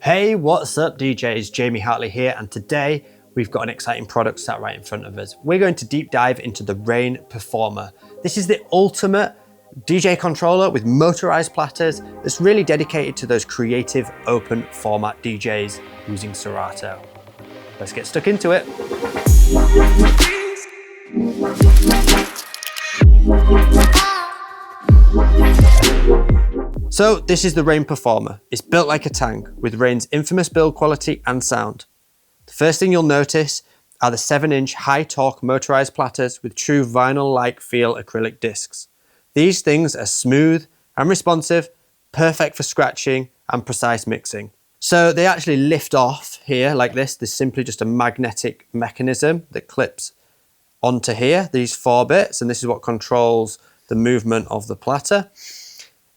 Hey, what's up DJs? Jamie Hartley here, and today we've got an exciting product sat right in front of us. We're going to deep dive into the RANE Performer. This is the ultimate DJ controller with motorized platters that's really dedicated to those creative open format DJs using Serato. Let's get stuck into it. So this is the RANE Performer. It's built like a tank with RANE's infamous build quality and sound. The first thing you'll notice are the 7-inch high torque motorized platters with true vinyl-like feel acrylic discs. These things are smooth and responsive, perfect for scratching and precise mixing. So they actually lift off here like this. There's simply just a magnetic mechanism that clips onto here, these 4 bits, and this is what controls the movement of the platter.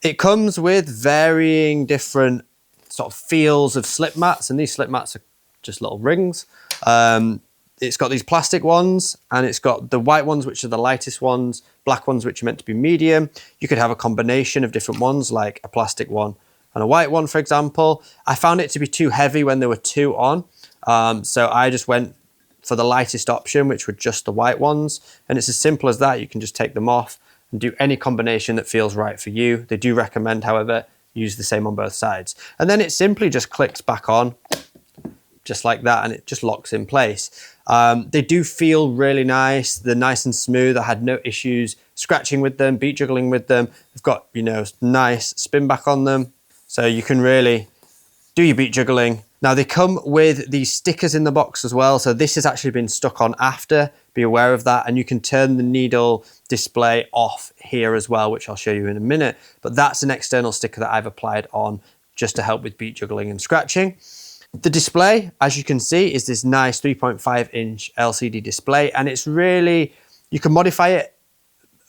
It comes with varying different sort of feels of slip mats, and these slip mats are just little rings. It's got these plastic ones, and it's got the white ones, which are the lightest ones, black ones, which are meant to be medium. You could have a combination of different ones, like a plastic one and a white one, for example. I found it to be too heavy when there were 2 on, so I just went for the lightest option, which were just the white ones. And it's as simple as that. You can just take them off and do any combination that feels right for you. They do recommend, however, use the same on both sides. And then it simply just clicks back on, just like that, and it just locks in place. They do feel really nice. They're nice and smooth. I had no issues scratching with them, beat juggling with them. They've got, you know, nice spin back on them, so you can really do your beat juggling. Now they come with these stickers in the box as well. So this has actually been stuck on after, be aware of that. And you can turn the needle display off here as well, which I'll show you in a minute. But that's an external sticker that I've applied on just to help with beat juggling and scratching. The display, as you can see, is this nice 3.5-inch LCD display. And it's really, you can modify it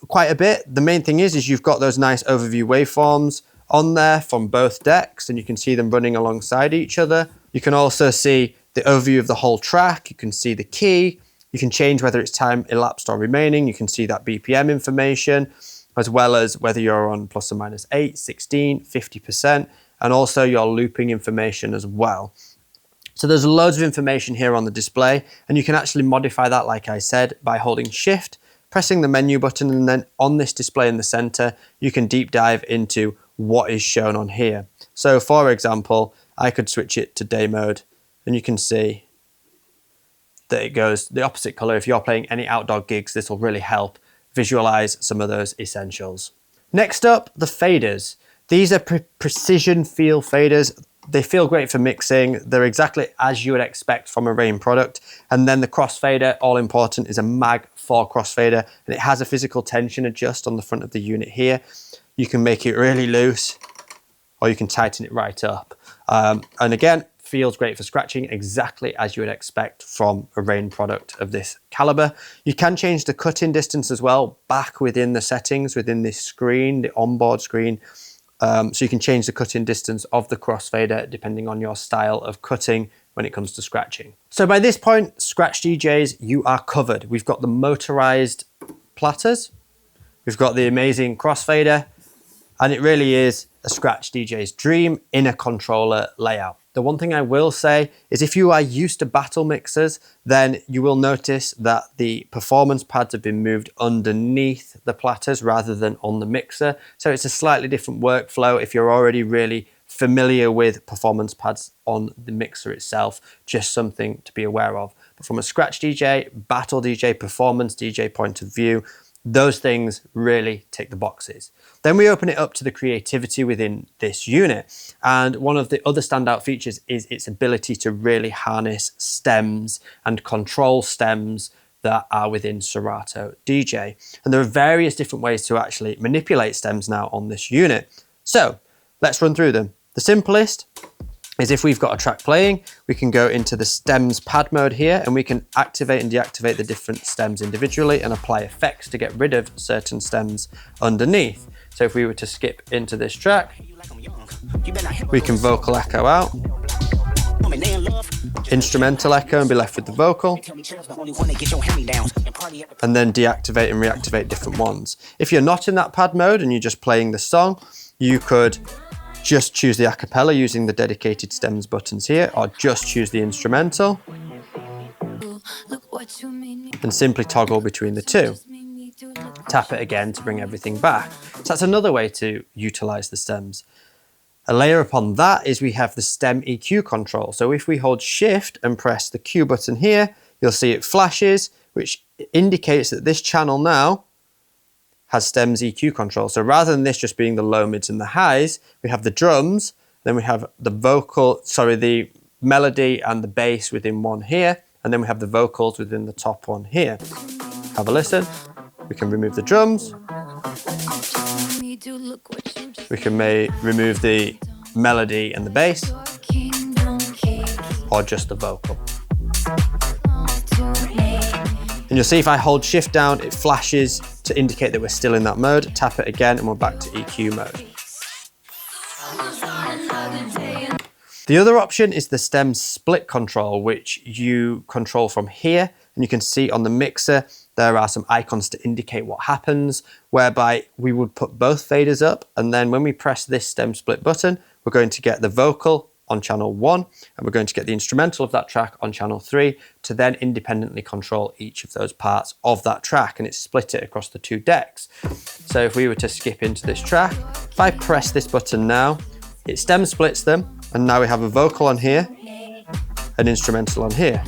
quite a bit. The main thing is you've got those nice overview waveforms on there from both decks, and you can see them running alongside each other. You can also see the overview of the whole track. You can see the key. You can change whether it's time elapsed or remaining. You can see that BPM information, as well as whether you're on plus or minus 8, 16, 50%, and also your looping information as well. So there's loads of information here on the display, and you can actually modify that, like I said, by holding Shift, pressing the menu button, and then on this display in the center, you can deep dive into what is shown on here. So for example, I could switch it to day mode, and you can see that it goes the opposite color. If you're playing any outdoor gigs, this will really help visualize some of those essentials. Next up, the faders. These are precision feel faders. They feel great for mixing. They're exactly as you would expect from a RANE product. And then the crossfader, all important, is a Mag 4 crossfader, and it has a physical tension adjust on the front of the unit here. You can make it really loose, or you can tighten it right up. And again, feels great for scratching, exactly as you would expect from a RANE product of this caliber. You can change the cut-in distance as well, back within the settings, within this screen, the onboard screen. So you can change the cut-in distance of the crossfader depending on your style of cutting when it comes to scratching. So by this point, scratch DJs, you are covered. We've got the motorized platters, we've got the amazing crossfader, and it really is a scratch DJ's dream in a controller layout. The one thing I will say is if you are used to battle mixers, then you will notice that the performance pads have been moved underneath the platters rather than on the mixer. So it's a slightly different workflow if you're already really familiar with performance pads on the mixer itself, just something to be aware of. But from a scratch DJ, battle DJ, performance DJ point of view, those things really tick the boxes. Then we open it up to the creativity within this unit. And one of the other standout features is its ability to really harness stems and control stems that are within Serato DJ. And there are various different ways to actually manipulate stems now on this unit. So let's run through them. The simplest is if we've got a track playing, we can go into the stems pad mode here, and we can activate and deactivate the different stems individually and apply effects to get rid of certain stems underneath. So if we were to skip into this track, we can vocal echo out, instrumental echo and be left with the vocal, and then deactivate and reactivate different ones. If you're not in that pad mode and you're just playing the song, you could just choose the a cappella using the dedicated stems buttons here, or just choose the instrumental, and simply toggle between the two. Tap it again to bring everything back. So that's another way to utilize the stems. A layer upon that is we have the stem EQ control. So if we hold shift and press the Q button here, you'll see it flashes, which indicates that this channel now has stems EQ control. So rather than this just being the low, mids and the highs, we have the drums, then we have the the melody and the bass within one here, and then we have the vocals within the top one here. Have a listen. We can remove the drums. We can remove the melody and the bass, or just the vocal. And you'll see if I hold shift down, it flashes to indicate that we're still in that mode. Tap it again and we're back to EQ mode. The other option is the stem split control, which you control from here. And you can see on the mixer, there are some icons to indicate what happens, whereby we would put both faders up. And then when we press this stem split button, we're going to get the vocal on channel 1, and we're going to get the instrumental of that track on channel 3 to then independently control each of those parts of that track, and it's split it across the 2 decks. So if we were to skip into this track, if I press this button now, it stem splits them, and now we have a vocal on here, an instrumental on here,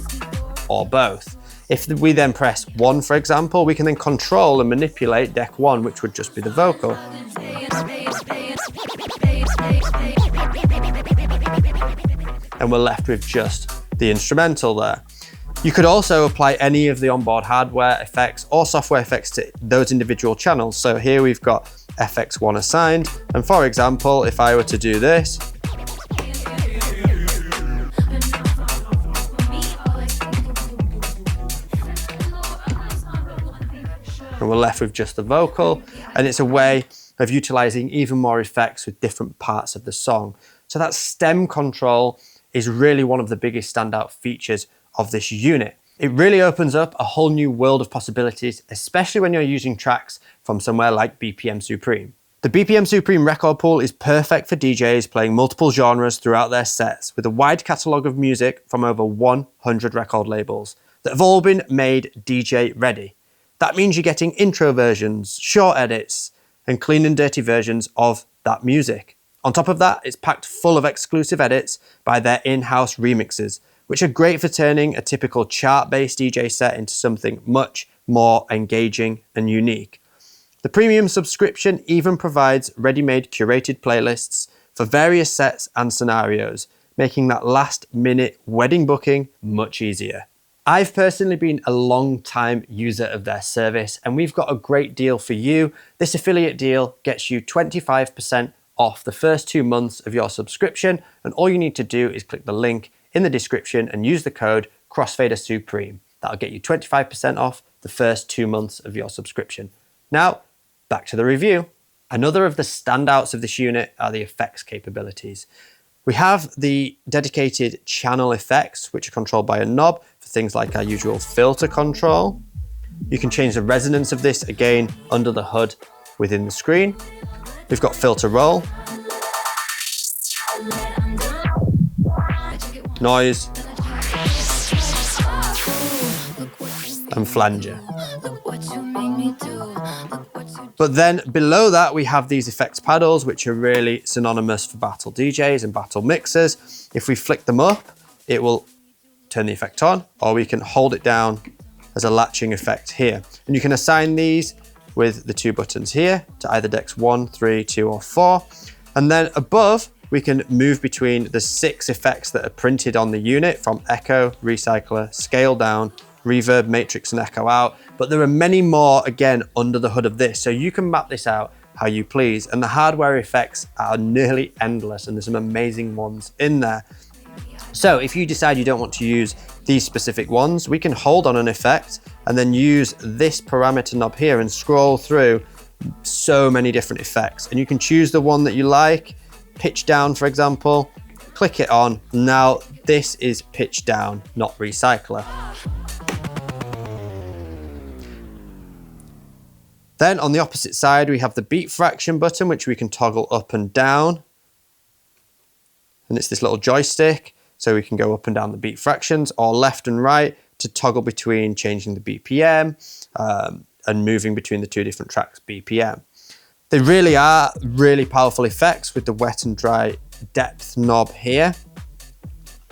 or both. If we then press 1, for example, we can then control and manipulate deck 1, which would just be the vocal. And we're left with just the instrumental there. You could also apply any of the onboard hardware effects or software effects to those individual channels. So here we've got FX1 assigned. And for example, if I were to do this, and we're left with just the vocal, and it's a way of utilizing even more effects with different parts of the song. So that stem control is really one of the biggest standout features of this unit. It really opens up a whole new world of possibilities, especially when you're using tracks from somewhere like BPM Supreme. The BPM Supreme record pool is perfect for DJs playing multiple genres throughout their sets, with a wide catalogue of music from over 100 record labels that have all been made DJ ready. That means you're getting intro versions, short edits, and clean and dirty versions of that music. On top of that, it's packed full of exclusive edits by their in-house remixes, which are great for turning a typical chart-based DJ set into something much more engaging and unique. The premium subscription even provides ready-made curated playlists for various sets and scenarios, making that last-minute wedding booking much easier. I've personally been a long-time user of their service, and we've got a great deal for you. This affiliate deal gets you 25% off the first 2 months of your subscription, and all you need to do is click the link in the description and use the code CrossfaderSupreme. That'll get you 25% off the first 2 months of your subscription. Now, back to the review. Another of the standouts of this unit are the effects capabilities. We have the dedicated channel effects, which are controlled by a knob for things like our usual filter control. You can change the resonance of this again under the hood within the screen. We've got filter roll, noise, and flanger. But then below that, we have these effects paddles, which are really synonymous for battle DJs and battle mixers. If we flick them up, it will turn the effect on, or we can hold it down as a latching effect here. And you can assign these with the 2 buttons here to either decks 1, 3, 2, or 4. And then above, we can move between the 6 effects that are printed on the unit from echo, recycler, scale down, reverb, matrix, and echo out. But there are many more, again, under the hood of this. So you can map this out how you please. And the hardware effects are nearly endless, and there's some amazing ones in there. So if you decide you don't want to use these specific ones, we can hold on an effect and then use this parameter knob here and scroll through so many different effects. And you can choose the one that you like, pitch down, for example, click it on. Now this is pitch down, not recycler. Then on the opposite side, we have the beat fraction button, which we can toggle up and down. and it's this little joystick, so we can go up and down the beat fractions, or left and right to toggle between changing the BPM and moving between the two different tracks BPM. They really are really powerful effects with the wet and dry depth knob here.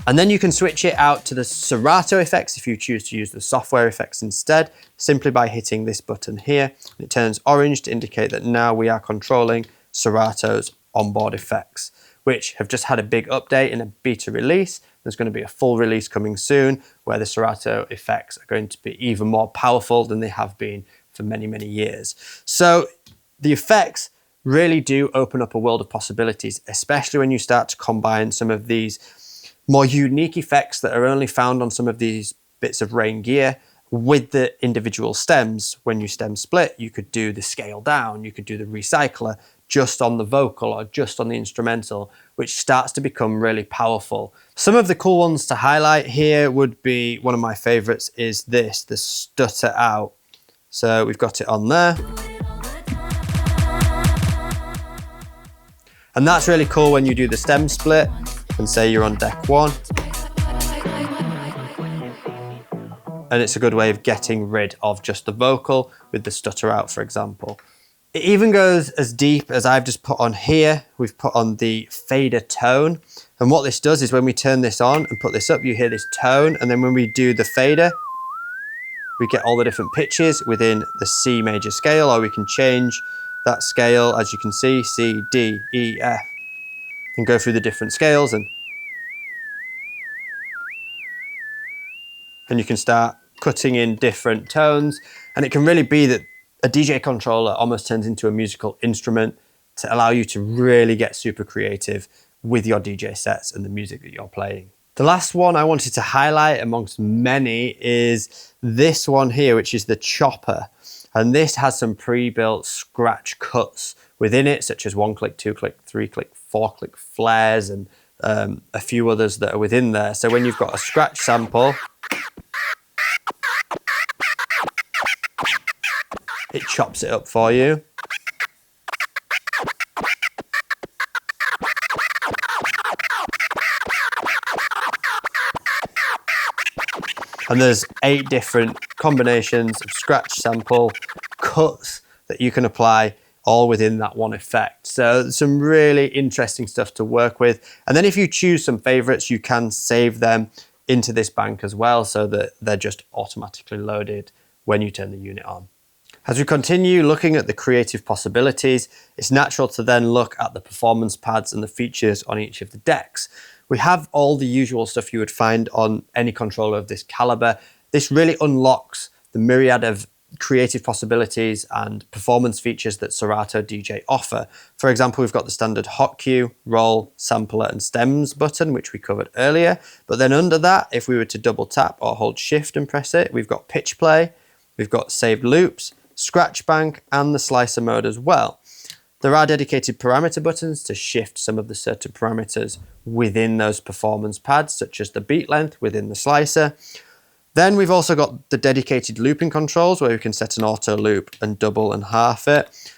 And then you can switch it out to the Serato effects if you choose to use the software effects instead, simply by hitting this button here. It turns orange to indicate that now we are controlling Serato's onboard effects, which have just had a big update in a beta release. There's going to be a full release coming soon where the Serato effects are going to be even more powerful than they have been for many, many years. So the effects really do open up a world of possibilities, especially when you start to combine some of these more unique effects that are only found on some of these bits of RANE gear with the individual stems. When you stem split, you could do the scale down, you could do the recycler just on the vocal or just on the instrumental, which starts to become really powerful. Some of the cool ones to highlight here would be, one of my favorites is this, the stutter out. So we've got it on there. And that's really cool when you do the stem split and say you're on deck 1. And it's a good way of getting rid of just the vocal with the stutter out, for example. It even goes as deep as I've just put on here. We've put on the fader tone. And what this does is when we turn this on and put this up, you hear this tone. And then when we do the fader, we get all the different pitches within the C major scale, or we can change that scale, as you can see, C, D, E, F, and go through the different scales, and you can start cutting in different tones. And it can really be that a DJ controller almost turns into a musical instrument to allow you to really get super creative with your DJ sets and the music that you're playing. The last one I wanted to highlight amongst many is this one here, which is the chopper. And this has some pre-built scratch cuts within it, such as 1-click, 2-click, 3-click, 4-click flares, and a few others that are within there. So when you've got a scratch sample, it chops it up for you. And there's 8 different combinations of scratch sample cuts that you can apply all within that one effect. So some really interesting stuff to work with. And then if you choose some favorites, you can save them into this bank as well, so that they're just automatically loaded when you turn the unit on. As we continue looking at the creative possibilities, it's natural to then look at the performance pads and the features on each of the decks. We have all the usual stuff you would find on any controller of this caliber. This really unlocks the myriad of creative possibilities and performance features that Serato DJ offer. For example, we've got the standard hot cue, roll, sampler, and stems button, which we covered earlier. But then under that, if we were to double tap or hold shift and press it, we've got pitch play, we've got saved loops, scratch bank, and the slicer mode as well. There are dedicated parameter buttons to shift some of the certain parameters within those performance pads, such as the beat length within the slicer. Then we've also got the dedicated looping controls where we can set an auto loop and double and half it.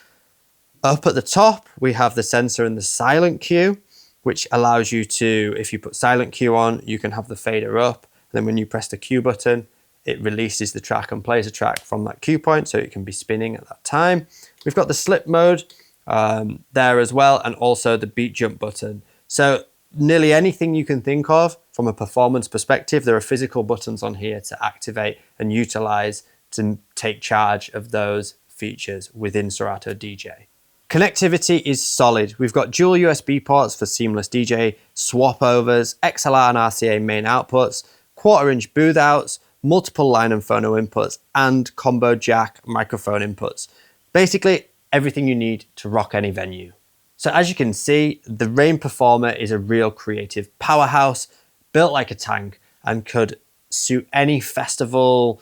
Up at the top, we have the sensor and the silent cue, which allows you to, if you put silent cue on, you can have the fader up. And then when you press the cue button, it releases the track and plays a track from that cue point, so it can be spinning at that time. We've got the slip mode there as well, and also the beat jump button. So nearly anything you can think of from a performance perspective, there are physical buttons on here to activate and utilize to take charge of those features within Serato DJ. Connectivity is solid. We've got dual USB ports for seamless DJ swap overs, XLR and RCA main outputs, 1/4-inch booth outs, multiple line and phono inputs, and combo jack microphone inputs. Basically, everything you need to rock any venue. So as you can see, the RANE Performer is a real creative powerhouse, built like a tank, and could suit any festival,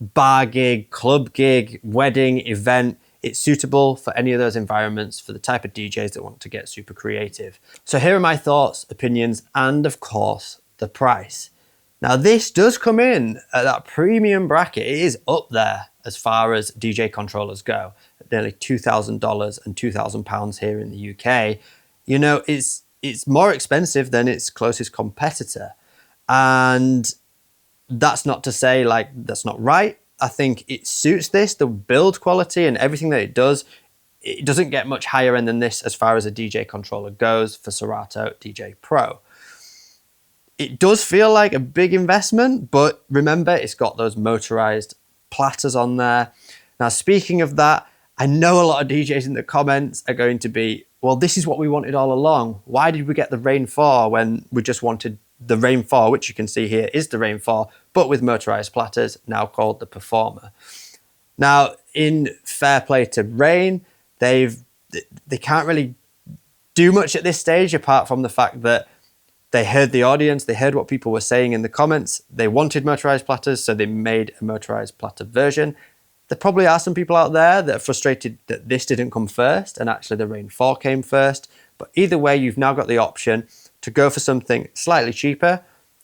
bar gig, club gig, wedding, event. It's suitable for any of those environments for the type of DJs that want to get super creative. So here are my thoughts, opinions, and of course, the price. Now this does come in at that premium bracket. It is up there as far as DJ controllers go, at nearly $2,000 and £2,000 here in the UK. You know, it's it's more expensive than its closest competitor. And that's not to say like that's not right. I think it suits this, the build quality and everything that it does. It doesn't get much higher end than this as far as a DJ controller goes for Serato DJ Pro. It does feel like a big investment, but remember, it's got those motorized platters on there. Now, speaking of that, I know a lot of DJs in the comments are going to be, well, this is what we wanted all along. Why did we get the RANE 4 when we just wanted the RANE 4, which you can see here is the RANE 4, but with motorized platters, now called the Performer. Now, in fair play to RANE, they can't really do much at this stage apart from the fact that they heard the audience, they heard what people were saying in the comments, they wanted motorized platters, so they made a motorized platter version. There probably are some people out there that are frustrated that this didn't come first and actually the RANE 4 came first. But either way, you've now got the option to go for something slightly cheaper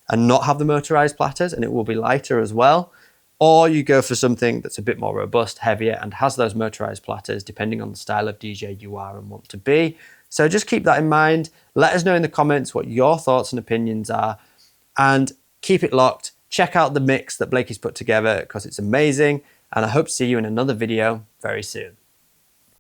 and not have the motorized platters, and it will be lighter as well. Or you go for something that's a bit more robust, heavier, and has those motorized platters depending on the style of DJ you are and want to be. So just keep that in mind. Let us know in the comments what your thoughts and opinions are, and keep it locked. Check out the mix that Blakey's put together because it's amazing, and I hope to see you in another video very soon.